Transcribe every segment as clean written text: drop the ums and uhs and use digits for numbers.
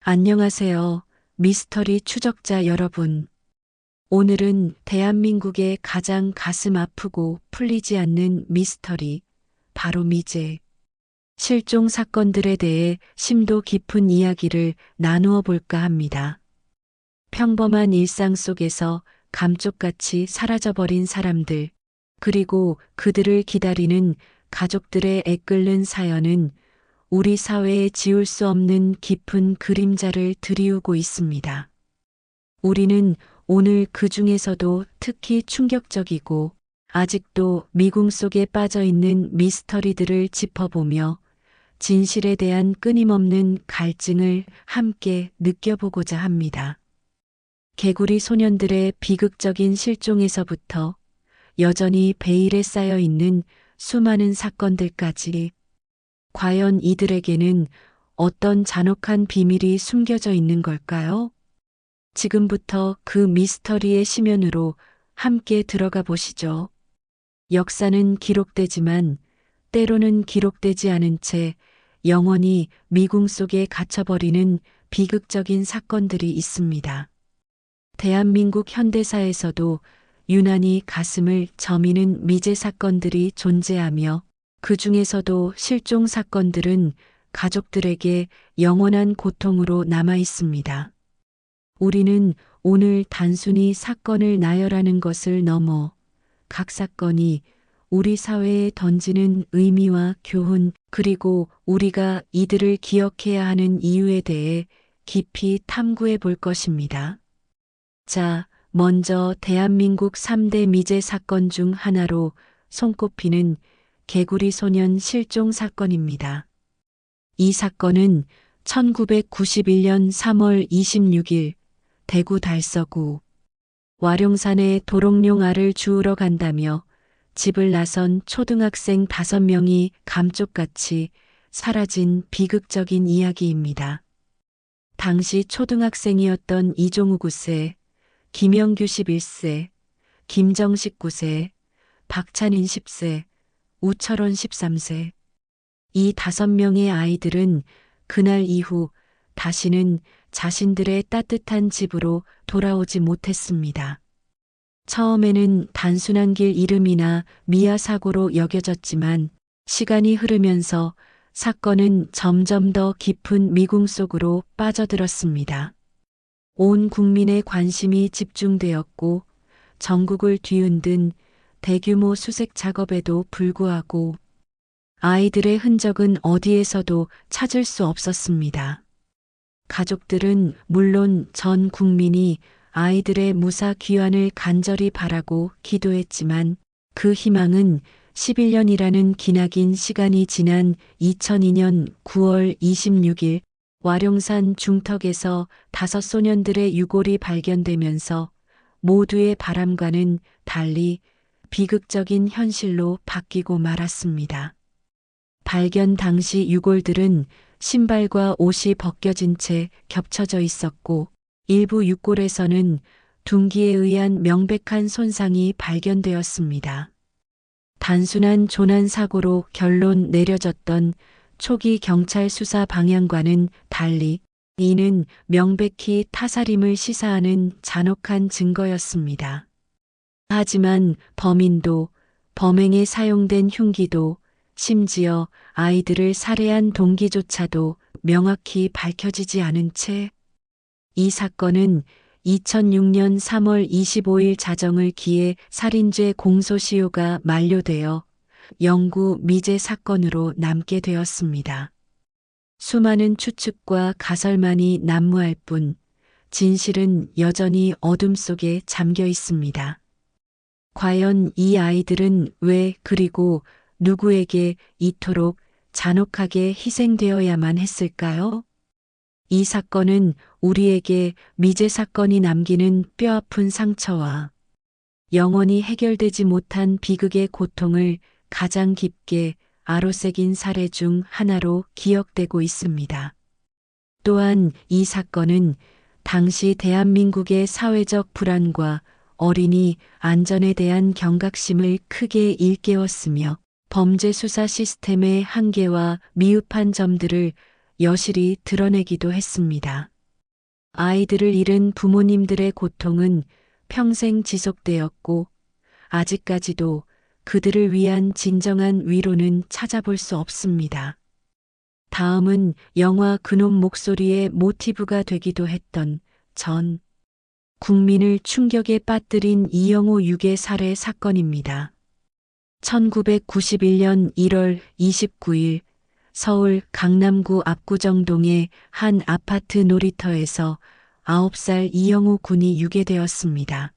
안녕하세요. 미스터리 추적자 여러분. 오늘은 대한민국의 가장 가슴 아프고 풀리지 않는 미스터리, 바로 미제 실종 사건들에 대해 심도 깊은 이야기를 나누어 볼까 합니다. 평범한 일상 속에서 감쪽같이 사라져버린 사람들, 그리고 그들을 기다리는 가족들의 애끓는 사연은 우리 사회에 지울 수 없는 깊은 그림자를 드리우고 있습니다. 우리는 오늘 그 중에서도 특히 충격적이고 아직도 미궁 속에 빠져 있는 미스터리들을 짚어보며 진실에 대한 끊임없는 갈증을 함께 느껴보고자 합니다. 개구리 소년들의 비극적인 실종에서부터 여전히 베일에 쌓여 있는 수많은 사건들까지, 과연 이들에게는 어떤 잔혹한 비밀이 숨겨져 있는 걸까요? 지금부터 그 미스터리의 심연으로 함께 들어가 보시죠. 역사는 기록되지만 때로는 기록되지 않은 채 영원히 미궁 속에 갇혀버리는 비극적인 사건들이 있습니다. 대한민국 현대사에서도 유난히 가슴을 저미는 미제 사건들이 존재하며, 그 중에서도 실종 사건들은 가족들에게 영원한 고통으로 남아 있습니다. 우리는 오늘 단순히 사건을 나열하는 것을 넘어 각 사건이 우리 사회에 던지는 의미와 교훈, 그리고 우리가 이들을 기억해야 하는 이유에 대해 깊이 탐구해 볼 것입니다. 자, 먼저 대한민국 3대 미제 사건 중 하나로 손꼽히는 개구리 소년 실종 사건입니다. 이 사건은 1991년 3월 26일 대구 달서구 와룡산에 도롱뇽 알을 주우러 간다며 집을 나선 초등학생 5명이 감쪽같이 사라진 비극적인 이야기입니다. 당시 초등학생이었던 이종우 9세, 김영규 11세, 김정식 9세, 박찬인 10세, 우철원 13세. 이 5명의 아이들은 그날 이후 다시는 자신들의 따뜻한 집으로 돌아오지 못했습니다. 처음에는 단순한 길 이름이나 미아 사고로 여겨졌지만 시간이 흐르면서 사건은 점점 더 깊은 미궁 속으로 빠져들었습니다. 온 국민의 관심이 집중되었고 전국을 뒤흔든 대규모 수색 작업에도 불구하고 아이들의 흔적은 어디에서도 찾을 수 없었습니다. 가족들은 물론 전 국민이 아이들의 무사 귀환을 간절히 바라고 기도했지만 그 희망은 11년이라는 기나긴 시간이 지난 2002년 9월 26일 와룡산 중턱에서 5소년들의 유골이 발견되면서 모두의 바람과는 달리 비극적인 현실로 바뀌고 말았습니다. 발견 당시 유골들은 신발과 옷이 벗겨진 채 겹쳐져 있었고, 일부 유골에서는 둔기에 의한 명백한 손상이 발견되었습니다. 단순한 조난 사고로 결론 내려졌던 초기 경찰 수사 방향과는 달리 이는 명백히 타살임을 시사하는 잔혹한 증거였습니다. 하지만 범인도, 범행에 사용된 흉기도, 심지어 아이들을 살해한 동기조차도 명확히 밝혀지지 않은 채 이 사건은 2006년 3월 25일 자정을 기해 살인죄 공소시효가 만료되어 영구 미제 사건으로 남게 되었습니다. 수많은 추측과 가설만이 난무할 뿐 진실은 여전히 어둠 속에 잠겨 있습니다. 과연 이 아이들은 왜, 그리고 누구에게 이토록 잔혹하게 희생되어야만 했을까요? 이 사건은 우리에게 미제 사건이 남기는 뼈아픈 상처와 영원히 해결되지 못한 비극의 고통을 가장 깊게 아로새긴 사례 중 하나로 기억되고 있습니다. 또한 이 사건은 당시 대한민국의 사회적 불안과 어린이 안전에 대한 경각심을 크게 일깨웠으며 범죄 수사 시스템의 한계와 미흡한 점들을 여실히 드러내기도 했습니다. 아이들을 잃은 부모님들의 고통은 평생 지속되었고, 아직까지도 그들을 위한 진정한 위로는 찾아볼 수 없습니다. 다음은 영화 그놈 목소리의 모티브가 되기도 했던 전 국민을 충격에 빠뜨린 이영호 유괴 살해 사건입니다. 1991년 1월 29일 서울 강남구 압구정동의 한 아파트 놀이터에서 9살 이영호 군이 유괴되었습니다.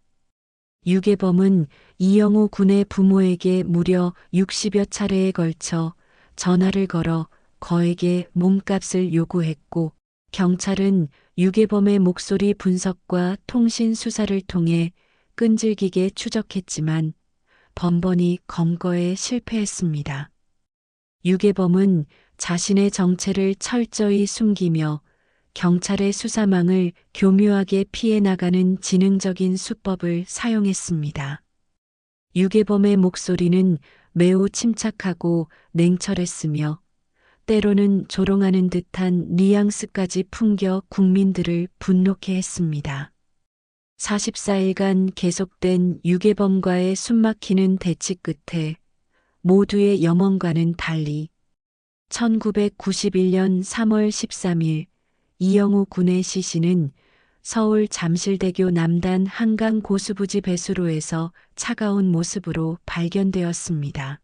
유괴범은 이영호 군의 부모에게 무려 60여 차례에 걸쳐 전화를 걸어 거액의 몸값을 요구했고, 경찰은 유괴범의 목소리 분석과 통신 수사를 통해 끈질기게 추적했지만 번번이 검거에 실패했습니다. 유괴범은 자신의 정체를 철저히 숨기며 경찰의 수사망을 교묘하게 피해 나가는 지능적인 수법을 사용했습니다. 유괴범의 목소리는 매우 침착하고 냉철했으며 때로는 조롱하는 듯한 뉘앙스까지 풍겨 국민들을 분노케 했습니다. 44일간 계속된 유괴범과의 숨막히는 대치 끝에 모두의 염원과는 달리 1991년 3월 13일 이영호 군의 시신은 서울 잠실대교 남단 한강 고수부지 배수로에서 차가운 모습으로 발견되었습니다.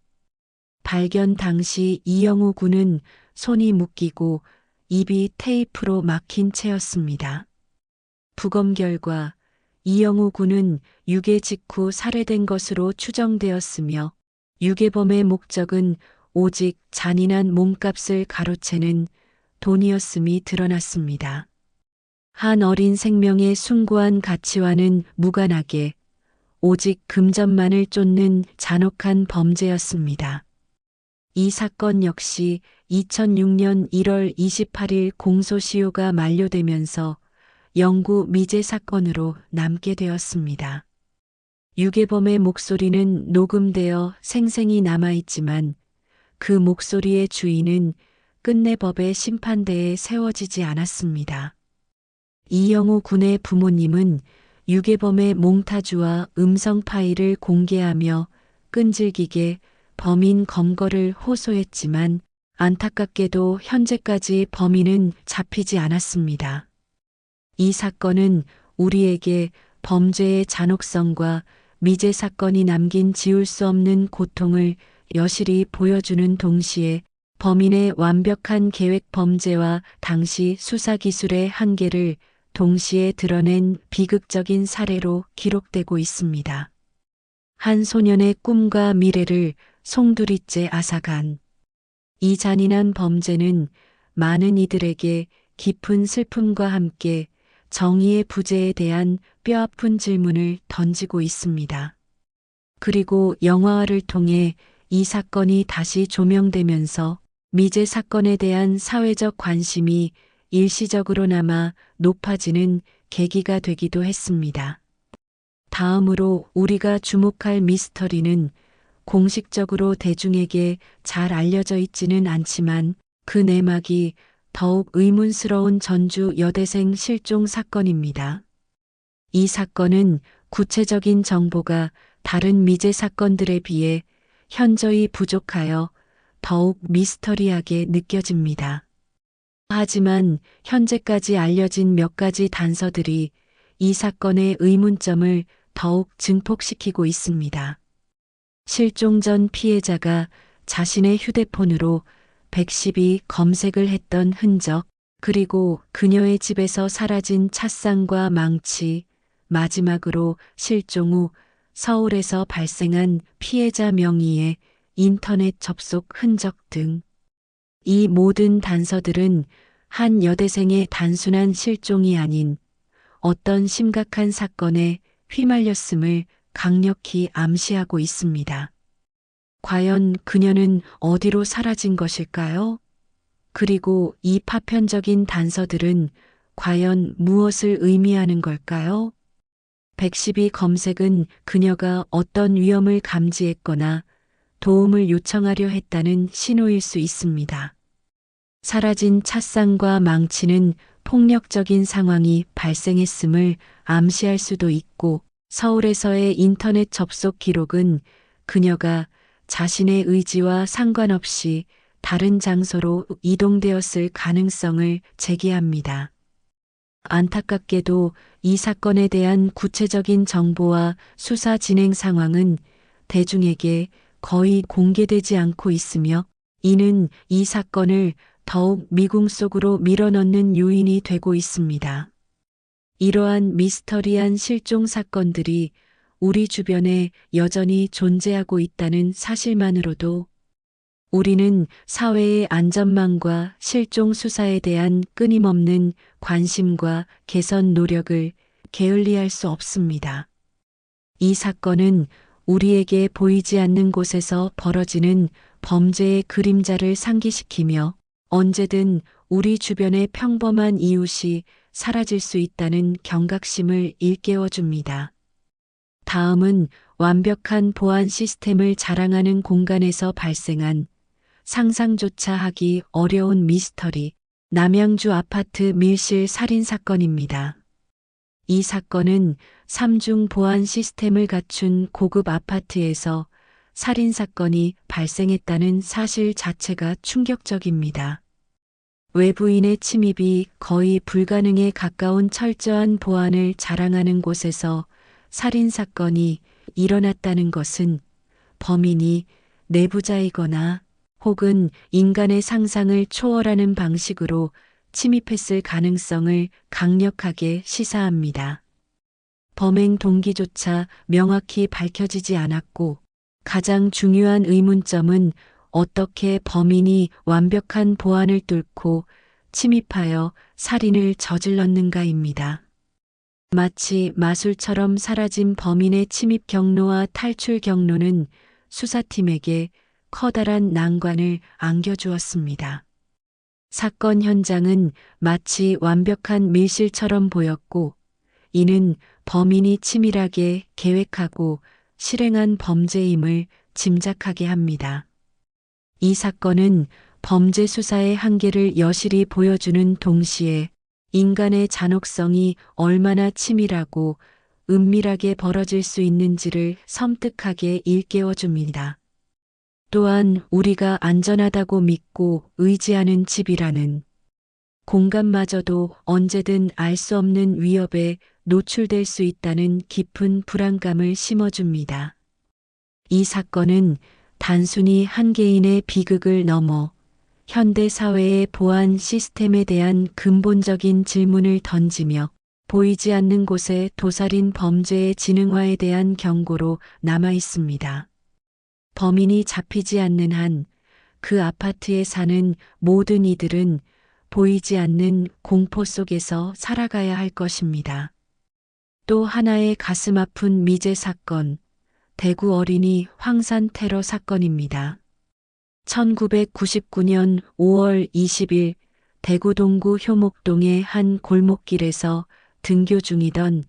발견 당시 이영호 군은 손이 묶이고 입이 테이프로 막힌 채였습니다. 부검 결과 이영호 군은 유괴 직후 살해된 것으로 추정되었으며 유괴범의 목적은 오직 잔인한 몸값을 가로채는 돈이었음이 드러났습니다. 한 어린 생명의 숭고한 가치와는 무관하게 오직 금전만을 쫓는 잔혹한 범죄였습니다. 이 사건 역시 2006년 1월 28일 공소시효가 만료되면서 영구 미제 사건으로 남게 되었습니다. 유괴범의 목소리는 녹음되어 생생히 남아있지만 그 목소리의 주인은 끝내 법의 심판대에 세워지지 않았습니다. 이영호 군의 부모님은 유괴범의 몽타주와 음성 파일을 공개하며 끈질기게 범인 검거를 호소했지만 안타깝게도 현재까지 범인은 잡히지 않았습니다. 이 사건은 우리에게 범죄의 잔혹성과 미제 사건이 남긴 지울 수 없는 고통을 여실히 보여주는 동시에 범인의 완벽한 계획 범죄와 당시 수사기술의 한계를 동시에 드러낸 비극적인 사례로 기록되고 있습니다. 한 소년의 꿈과 미래를 송두리째 앗아간 이 잔인한 범죄는 많은 이들에게 깊은 슬픔과 함께 정의의 부재에 대한 뼈아픈 질문을 던지고 있습니다. 그리고 영화화를 통해 이 사건이 다시 조명되면서 미제 사건에 대한 사회적 관심이 일시적으로나마 높아지는 계기가 되기도 했습니다. 다음으로 우리가 주목할 미스터리는 공식적으로 대중에게 잘 알려져 있지는 않지만 그 내막이 더욱 의문스러운 전주 여대생 실종 사건입니다. 이 사건은 구체적인 정보가 다른 미제 사건들에 비해 현저히 부족하여 더욱 미스터리하게 느껴집니다. 하지만 현재까지 알려진 몇 가지 단서들이 이 사건의 의문점을 더욱 증폭시키고 있습니다. 실종 전 피해자가 자신의 휴대폰으로 112 검색을 했던 흔적, 그리고 그녀의 집에서 사라진 찻상과 망치, 마지막으로 실종 후 서울에서 발생한 피해자 명의의 인터넷 접속 흔적 등 이 모든 단서들은 한 여대생의 단순한 실종이 아닌 어떤 심각한 사건에 휘말렸음을 강력히 암시하고 있습니다. 과연 그녀는 어디로 사라진 것일까요? 그리고 이 파편적인 단서들은 과연 무엇을 의미하는 걸까요? 112 검색은 그녀가 어떤 위험을 감지했거나 도움을 요청하려 했다는 신호일 수 있습니다. 사라진 찻상과 망치는 폭력적인 상황이 발생했음을 암시할 수도 있고, 서울에서의 인터넷 접속 기록은 그녀가 자신의 의지와 상관없이 다른 장소로 이동되었을 가능성을 제기합니다. 안타깝게도 이 사건에 대한 구체적인 정보와 수사 진행 상황은 대중에게 거의 공개되지 않고 있으며, 이는 이 사건을 더욱 미궁 속으로 밀어넣는 요인이 되고 있습니다. 이러한 미스터리한 실종 사건들이 우리 주변에 여전히 존재하고 있다는 사실만으로도 우리는 사회의 안전망과 실종 수사에 대한 끊임없는 관심과 개선 노력을 게을리할 수 없습니다. 이 사건은 우리에게 보이지 않는 곳에서 벌어지는 범죄의 그림자를 상기시키며 언제든 우리 주변의 평범한 이웃이 사라질 수 있다는 경각심을 일깨워 줍니다. 다음은 완벽한 보안 시스템을 자랑하는 공간에서 발생한 상상조차 하기 어려운 미스터리, 남양주 아파트 밀실 살인 사건입니다. 이 사건은 3중 보안 시스템을 갖춘 고급 아파트에서 살인 사건이 발생했다는 사실 자체가 충격적입니다. 외부인의 침입이 거의 불가능에 가까운 철저한 보안을 자랑하는 곳에서 살인 사건이 일어났다는 것은 범인이 내부자이거나 혹은 인간의 상상을 초월하는 방식으로 침입했을 가능성을 강력하게 시사합니다. 범행 동기조차 명확히 밝혀지지 않았고, 가장 중요한 의문점은 어떻게 범인이 완벽한 보안을 뚫고 침입하여 살인을 저질렀는가입니다. 마치 마술처럼 사라진 범인의 침입 경로와 탈출 경로는 수사팀에게 커다란 난관을 안겨주었습니다. 사건 현장은 마치 완벽한 밀실처럼 보였고, 이는 범인이 치밀하게 계획하고 실행한 범죄임을 짐작하게 합니다. 이 사건은 범죄 수사의 한계를 여실히 보여주는 동시에 인간의 잔혹성이 얼마나 치밀하고 은밀하게 벌어질 수 있는지를 섬뜩하게 일깨워줍니다. 또한 우리가 안전하다고 믿고 의지하는 집이라는 공간마저도 언제든 알 수 없는 위협에 노출될 수 있다는 깊은 불안감을 심어줍니다. 이 사건은 단순히 한 개인의 비극을 넘어 현대 사회의 보안 시스템에 대한 근본적인 질문을 던지며 보이지 않는 곳에 도살인 범죄의 진흥화에 대한 경고로 남아 있습니다. 범인이 잡히지 않는 한 그 아파트에 사는 모든 이들은 보이지 않는 공포 속에서 살아가야 할 것입니다. 또 하나의 가슴 아픈 미제 사건, 대구 어린이 황산 테러 사건입니다. 1999년 5월 20일 대구 동구 효목동의 한 골목길에서 등교 중이던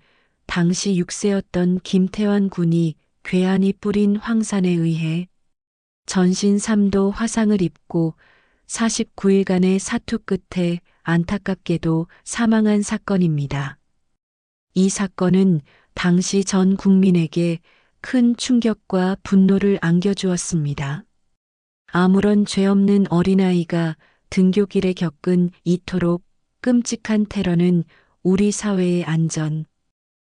당시 6세였던 김태환 군이 괴한이 뿌린 황산에 의해 전신 3도 화상을 입고 49일간의 사투 끝에 안타깝게도 사망한 사건입니다. 이 사건은 당시 전 국민에게 큰 충격과 분노를 안겨주었습니다. 아무런 죄 없는 어린아이가 등교길에 겪은 이토록 끔찍한 테러는 우리 사회의 안전,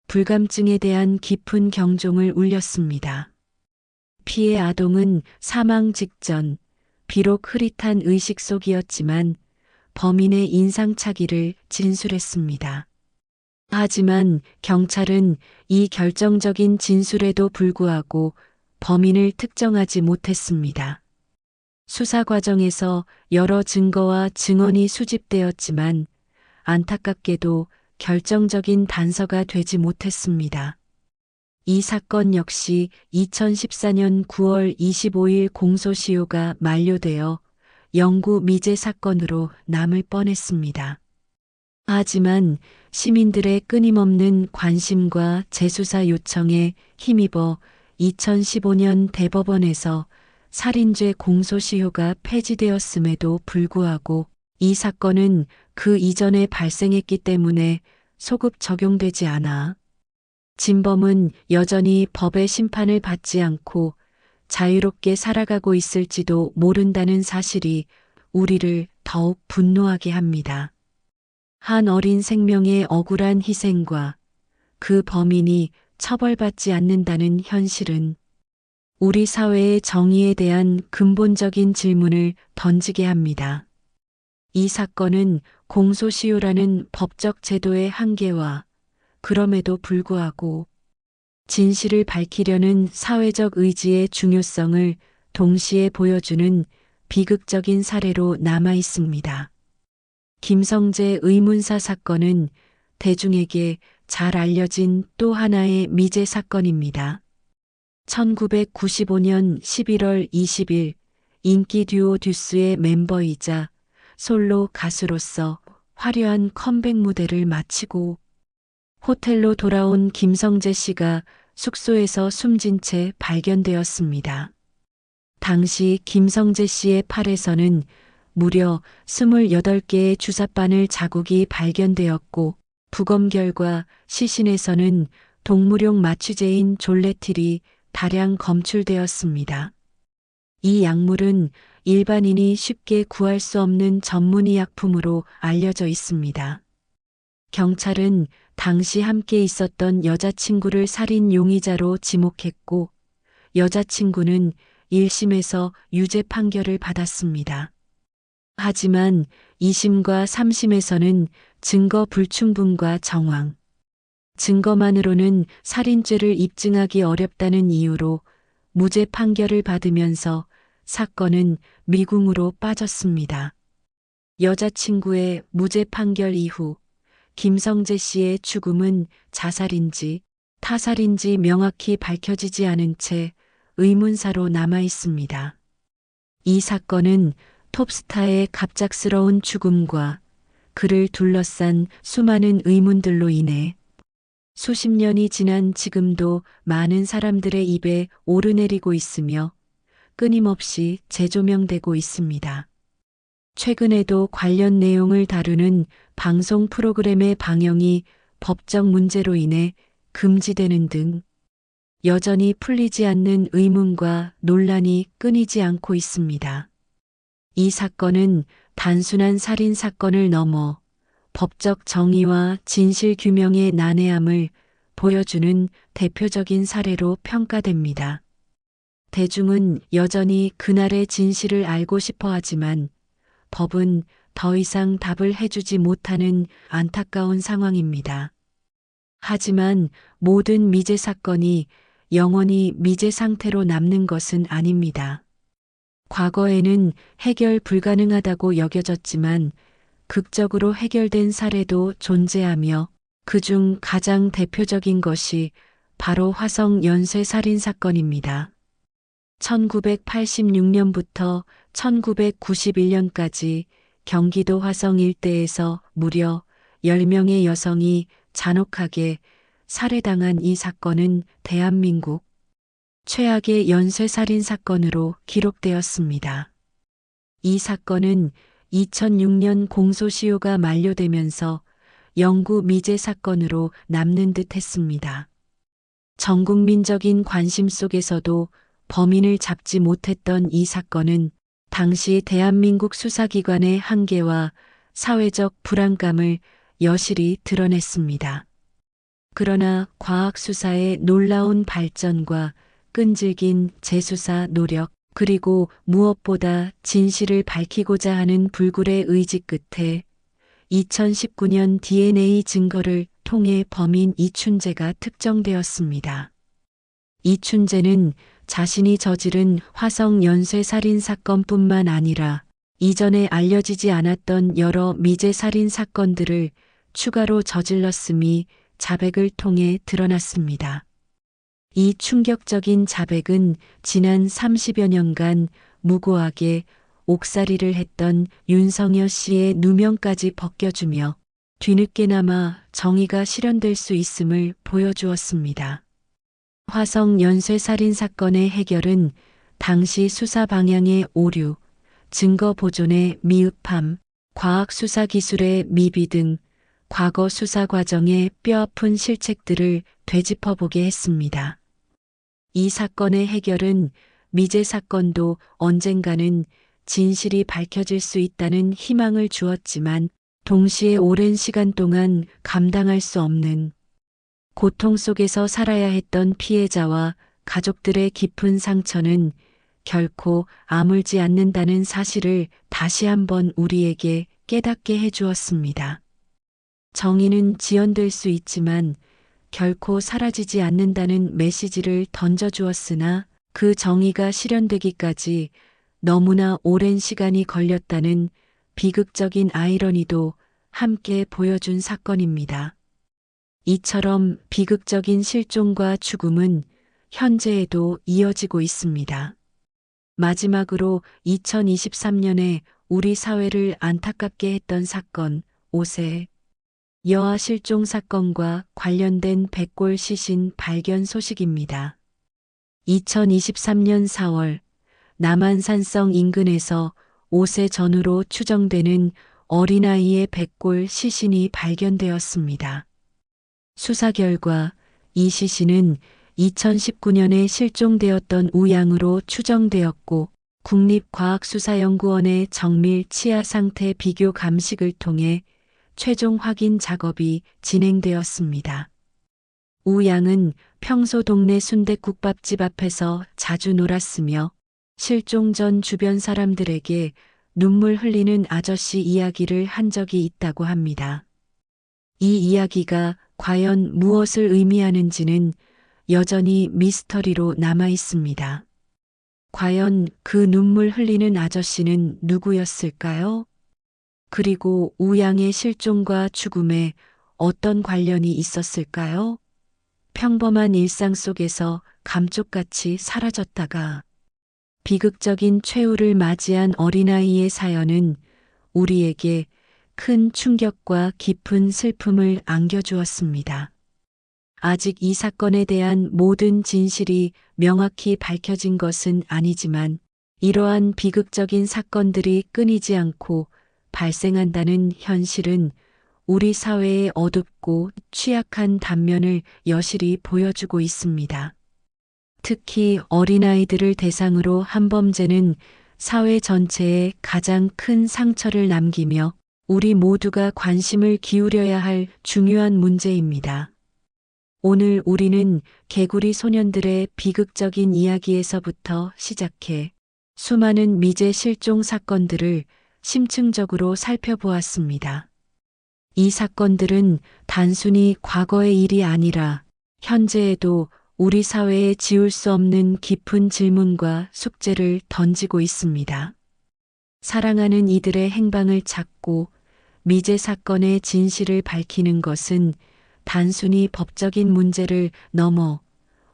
불감증에 대한 깊은 경종을 울렸습니다. 피해 아동은 사망 직전, 비록 흐릿한 의식 속이었지만 범인의 인상착의를 진술했습니다. 하지만 경찰은 이 결정적인 진술에도 불구하고 범인을 특정하지 못했습니다. 수사 과정에서 여러 증거와 증언이 수집되었지만 안타깝게도 결정적인 단서가 되지 못했습니다. 이 사건 역시 2014년 9월 25일 공소시효가 만료되어 영구 미제 사건으로 남을 뻔했습니다. 하지만 시민들의 끊임없는 관심과 재수사 요청에 힘입어 2015년 대법원에서 살인죄 공소시효가 폐지되었음에도 불구하고 이 사건은 그 이전에 발생했기 때문에 소급 적용되지 않아 진범은 여전히 법의 심판을 받지 않고 자유롭게 살아가고 있을지도 모른다는 사실이 우리를 더욱 분노하게 합니다. 한 어린 생명의 억울한 희생과 그 범인이 처벌받지 않는다는 현실은 우리 사회의 정의에 대한 근본적인 질문을 던지게 합니다. 이 사건은 공소시효라는 법적 제도의 한계와 그럼에도 불구하고 진실을 밝히려는 사회적 의지의 중요성을 동시에 보여주는 비극적인 사례로 남아 있습니다. 김성재 의문사 사건은 대중에게 잘 알려진 또 하나의 미제 사건입니다. 1995년 11월 20일 인기 듀오 듀스의 멤버이자 솔로 가수로서 화려한 컴백 무대를 마치고 호텔로 돌아온 김성재 씨가 숙소에서 숨진 채 발견되었습니다. 당시 김성재 씨의 팔에서는 무려 28개의 주사바늘 자국이 발견되었고 부검 결과 시신에서는 동물용 마취제인 졸레틸이 다량 검출되었습니다. 이 약물은 일반인이 쉽게 구할 수 없는 전문의약품으로 알려져 있습니다. 경찰은 당시 함께 있었던 여자친구를 살인 용의자로 지목했고 여자친구는 1심에서 유죄 판결을 받았습니다. 하지만 2심과 3심에서는 증거 불충분과 정황, 증거만으로는 살인죄를 입증하기 어렵다는 이유로 무죄 판결을 받으면서 사건은 미궁으로 빠졌습니다. 여자친구의 무죄 판결 이후 김성재 씨의 죽음은 자살인지 타살인지 명확히 밝혀지지 않은 채 의문사로 남아 있습니다. 이 사건은 톱스타의 갑작스러운 죽음과 그를 둘러싼 수많은 의문들로 인해 수십 년이 지난 지금도 많은 사람들의 입에 오르내리고 있으며 끊임없이 재조명되고 있습니다. 최근에도 관련 내용을 다루는 방송 프로그램의 방영이 법적 문제로 인해 금지되는 등 여전히 풀리지 않는 의문과 논란이 끊이지 않고 있습니다. 이 사건은 단순한 살인 사건을 넘어 법적 정의와 진실 규명의 난해함을 보여주는 대표적인 사례로 평가됩니다. 대중은 여전히 그날의 진실을 알고 싶어 하지만 법은 더 이상 답을 해주지 못하는 안타까운 상황입니다. 하지만 모든 미제 사건이 영원히 미제 상태로 남는 것은 아닙니다. 과거에는 해결 불가능하다고 여겨졌지만 극적으로 해결된 사례도 존재하며 그중 가장 대표적인 것이 바로 화성 연쇄 살인 사건입니다. 1986년부터 1991년까지 경기도 화성 일대에서 무려 10명의 여성이 잔혹하게 살해당한 이 사건은 대한민국 최악의 연쇄살인 사건으로 기록되었습니다. 이 사건은 2006년 공소시효가 만료되면서 영구 미제 사건으로 남는 듯 했습니다. 전국민적인 관심 속에서도 범인을 잡지 못했던 이 사건은 당시 대한민국 수사기관의 한계와 사회적 불안감을 여실히 드러냈습니다. 그러나 과학수사의 놀라운 발전과 끈질긴 재수사 노력, 그리고 무엇보다 진실을 밝히고자 하는 불굴의 의지 끝에 2019년 DNA 증거를 통해 범인 이춘재가 특정되었습니다. 이춘재는 자신이 저지른 화성 연쇄 살인 사건뿐만 아니라 이전에 알려지지 않았던 여러 미제 살인 사건들을 추가로 저질렀음이 자백을 통해 드러났습니다. 이 충격적인 자백은 지난 30여 년간 무고하게 옥살이를 했던 윤성여 씨의 누명까지 벗겨주며 뒤늦게나마 정의가 실현될 수 있음을 보여주었습니다. 화성 연쇄 살인 사건의 해결은 당시 수사 방향의 오류, 증거 보존의 미흡함, 과학 수사 기술의 미비 등 과거 수사 과정의 뼈아픈 실책들을 되짚어보게 했습니다. 이 사건의 해결은 미제 사건도 언젠가는 진실이 밝혀질 수 있다는 희망을 주었지만 동시에 오랜 시간 동안 감당할 수 없는 고통 속에서 살아야 했던 피해자와 가족들의 깊은 상처는 결코 아물지 않는다는 사실을 다시 한번 우리에게 깨닫게 해주었습니다. 정의는 지연될 수 있지만 결코 사라지지 않는다는 메시지를 던져주었으나 그 정의가 실현되기까지 너무나 오랜 시간이 걸렸다는 비극적인 아이러니도 함께 보여준 사건입니다. 이처럼 비극적인 실종과 죽음은 현재에도 이어지고 있습니다. 마지막으로 2023년에 우리 사회를 안타깝게 했던 사건, 오세 여아 실종 사건과 관련된 백골 시신 발견 소식입니다. 2023년 4월 남한산성 인근에서 5세 전후로 추정되는 어린아이의 백골 시신이 발견되었습니다. 수사 결과 이 시신은 2019년에 실종되었던 우양으로 추정되었고 국립과학수사연구원의 정밀 치아 상태 비교 감식을 통해 최종 확인 작업이 진행되었습니다. 우양은 평소 동네 순댓국밥집 앞에서 자주 놀았으며 실종 전 주변 사람들에게 눈물 흘리는 아저씨 이야기를 한 적이 있다고 합니다. 이 이야기가 과연 무엇을 의미하는지는 여전히 미스터리로 남아 있습니다. 과연 그 눈물 흘리는 아저씨는 누구였을까요? 그리고 우양의 실종과 죽음에 어떤 관련이 있었을까요? 평범한 일상 속에서 감쪽같이 사라졌다가 비극적인 최후를 맞이한 어린아이의 사연은 우리에게 큰 충격과 깊은 슬픔을 안겨주었습니다. 아직 이 사건에 대한 모든 진실이 명확히 밝혀진 것은 아니지만 이러한 비극적인 사건들이 끊이지 않고 발생한다는 현실은 우리 사회의 어둡고 취약한 단면을 여실히 보여주고 있습니다. 특히 어린아이들을 대상으로 한 범죄는 사회 전체에 가장 큰 상처를 남기며 우리 모두가 관심을 기울여야 할 중요한 문제입니다. 오늘 우리는 개구리 소년들의 비극적인 이야기에서부터 시작해 수많은 미제 실종 사건들을 심층적으로 살펴보았습니다. 이 사건들은 단순히 과거의 일이 아니라 현재에도 우리 사회에 지울 수 없는 깊은 질문과 숙제를 던지고 있습니다. 사랑하는 이들의 행방을 찾고 미제 사건의 진실을 밝히는 것은 단순히 법적인 문제를 넘어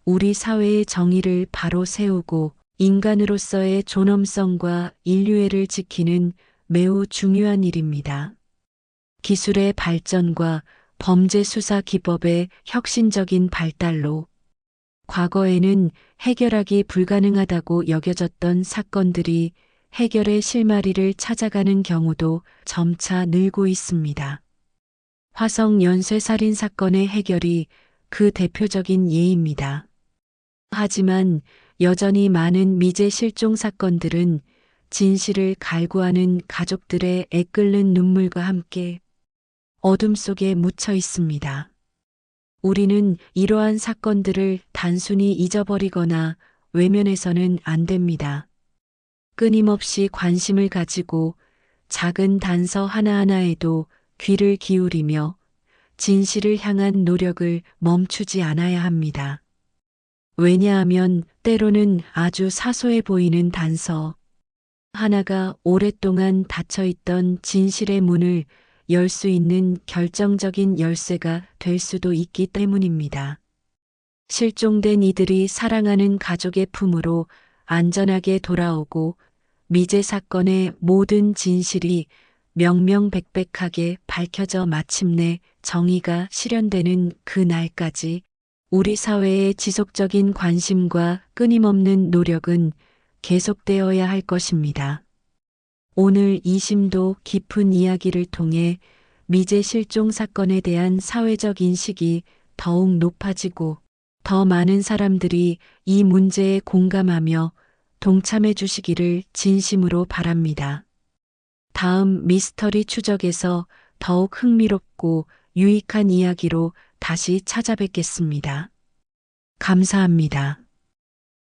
우리 사회의 정의를 바로 세우고 인간으로서의 존엄성과 인류애를 지키는 매우 중요한 일입니다. 기술의 발전과 범죄 수사 기법의 혁신적인 발달로 과거에는 해결하기 불가능하다고 여겨졌던 사건들이 해결의 실마리를 찾아가는 경우도 점차 늘고 있습니다. 화성 연쇄살인 사건의 해결이 그 대표적인 예입니다. 하지만 여전히 많은 미제 실종 사건들은 진실을 갈구하는 가족들의 애끓는 눈물과 함께 어둠 속에 묻혀 있습니다. 우리는 이러한 사건들을 단순히 잊어버리거나 외면해서는 안 됩니다. 끊임없이 관심을 가지고 작은 단서 하나하나에도 귀를 기울이며 진실을 향한 노력을 멈추지 않아야 합니다. 왜냐하면 때로는 아주 사소해 보이는 단서 하나가 오랫동안 닫혀있던 진실의 문을 열 수 있는 결정적인 열쇠가 될 수도 있기 때문입니다. 실종된 이들이 사랑하는 가족의 품으로 안전하게 돌아오고 미제 사건의 모든 진실이 명명백백하게 밝혀져 마침내 정의가 실현되는 그 날까지 우리 사회의 지속적인 관심과 끊임없는 노력은 계속되어야 할 것입니다. 오늘 이 심도 깊은 이야기를 통해 미제 실종 사건에 대한 사회적 인식이 더욱 높아지고 더 많은 사람들이 이 문제에 공감하며 동참해 주시기를 진심으로 바랍니다. 다음 미스터리 추적에서 더욱 흥미롭고 유익한 이야기로 다시 찾아뵙겠습니다. 감사합니다.